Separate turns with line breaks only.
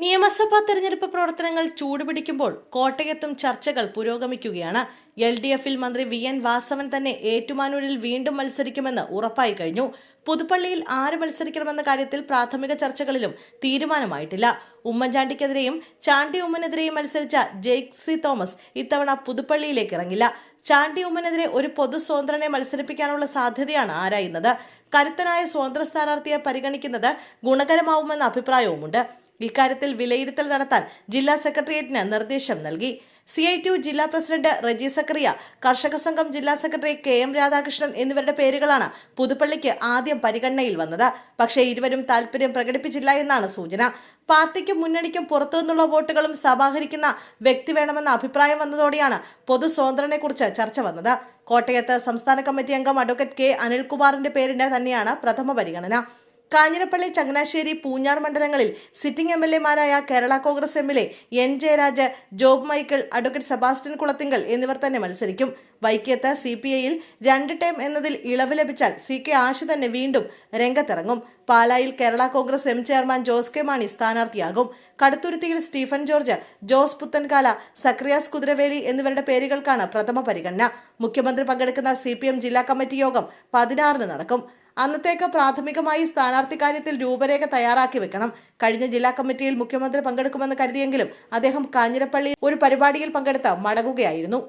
നിയമസഭാ തെരഞ്ഞെടുപ്പ് പ്രവർത്തനങ്ങൾ ചൂടുപിടിക്കുമ്പോൾ കോട്ടയത്തും ചർച്ചകൾ പുരോഗമിക്കുകയാണ്. LDFിൽ മന്ത്രി VN വാസവൻ തന്നെ ഏറ്റുമാനൂരിൽ വീണ്ടും മത്സരിക്കുമെന്ന് ഉറപ്പായി കഴിഞ്ഞു. പുതുപ്പള്ളിയിൽ ആര് മത്സരിക്കണമെന്ന കാര്യത്തിൽ പ്രാഥമിക ചർച്ചകളിലും തീരുമാനമായിട്ടില്ല. ഉമ്മൻചാണ്ടിക്കെതിരെയും ചാണ്ടി ഉമ്മനെതിരെയും മത്സരിച്ച ജെയ്സി തോമസ് ഇത്തവണ പുതുപ്പള്ളിയിലേക്ക് ഇറങ്ങില്ല. ചാണ്ടി ഉമ്മനെതിരെ ഒരു പൊതു സ്വതന്ത്രനെ മത്സരിപ്പിക്കാനുള്ള സാധ്യതയാണ് ആരായുന്നത്. കരുത്തനായ സ്വതന്ത്ര സ്ഥാനാർത്ഥിയെ പരിഗണിക്കുന്നത് ഗുണകരമാവുമെന്ന അഭിപ്രായവുമുണ്ട്. ഇക്കാര്യത്തിൽ വിലയിരുത്തൽ നടത്താൻ ജില്ലാ സെക്രട്ടേറിയറ്റിന് നിർദ്ദേശം നൽകി. CITU ജില്ലാ പ്രസിഡന്റ് റജി സക്കറിയ, കർഷക സംഘം ജില്ലാ സെക്രട്ടറി KM രാധാകൃഷ്ണൻ എന്നിവരുടെ പേരുകളാണ് പുതുപ്പള്ളിക്ക് ആദ്യം പരിഗണനയിൽ വന്നത്. പക്ഷേ ഇരുവരും താൽപര്യം പ്രകടിപ്പിച്ചില്ല എന്നാണ് സൂചന. പാർട്ടിക്കും മുന്നണിക്കും പുറത്തുനിന്നുള്ള വോട്ടുകളും സമാഹരിക്കുന്ന വ്യക്തി വേണമെന്ന അഭിപ്രായം വന്നതോടെയാണ് പൊതു സ്വതന്ത്രനെ കുറിച്ച് ചർച്ച വന്നത്. കോട്ടയത്ത് സംസ്ഥാന കമ്മിറ്റി അംഗം അഡ്വക്കേറ്റ് K അനിൽകുമാറിന്റെ പേരിന് തന്നെയാണ് പ്രഥമ പരിഗണന. കാഞ്ഞിരപ്പള്ളി, ചങ്ങനാശ്ശേരി, പൂഞ്ഞാർ മണ്ഡലങ്ങളിൽ സിറ്റിംഗ് MLAമാരായ Kerala Congress MLA N Jayaraj, Job Michael, advocate Sebastian Kulathinkal എന്നിവർ തന്നെ മത്സരിക്കും. വൈക്കത്ത് CPIയിൽ 2 ടേം എന്നതിൽ ഇളവ് ലഭിച്ചാൽ CK ആശു തന്നെ വീണ്ടും രംഗത്തിറങ്ങും. പാലായിൽ കേരള കോൺഗ്രസ് M ചെയർമാൻ ജോസ് കെ മാണി സ്ഥാനാർത്ഥിയാകും. കടുത്തുരുത്തിയിൽ സ്റ്റീഫൻ ജോർജ്, ജോസ് പുത്തൻകാല, സക്രിയാസ് കുതിരവേലി എന്നിവരുടെ പേരുകൾക്കാണ് പ്രഥമ പരിഗണന. മുഖ്യമന്ത്രി പങ്കെടുക്കുന്ന CPM ജില്ലാ കമ്മിറ്റി യോഗം 16-ന് നടക്കും. അന്നത്തേക്ക് പ്രാഥമികമായി സ്ഥാനാർത്ഥി കാര്യത്തിൽ രൂപരേഖ തയ്യാറാക്കി വെക്കണം. കഴിഞ്ഞ ജില്ലാ കമ്മിറ്റിയിൽ മുഖ്യമന്ത്രി പങ്കെടുക്കുമെന്ന് കരുതിയെങ്കിലും അദ്ദേഹം കാഞ്ഞിരപ്പള്ളി ഒരു പരിപാടിയിൽ പങ്കെടുത്ത് മടങ്ങുകയായിരുന്നു.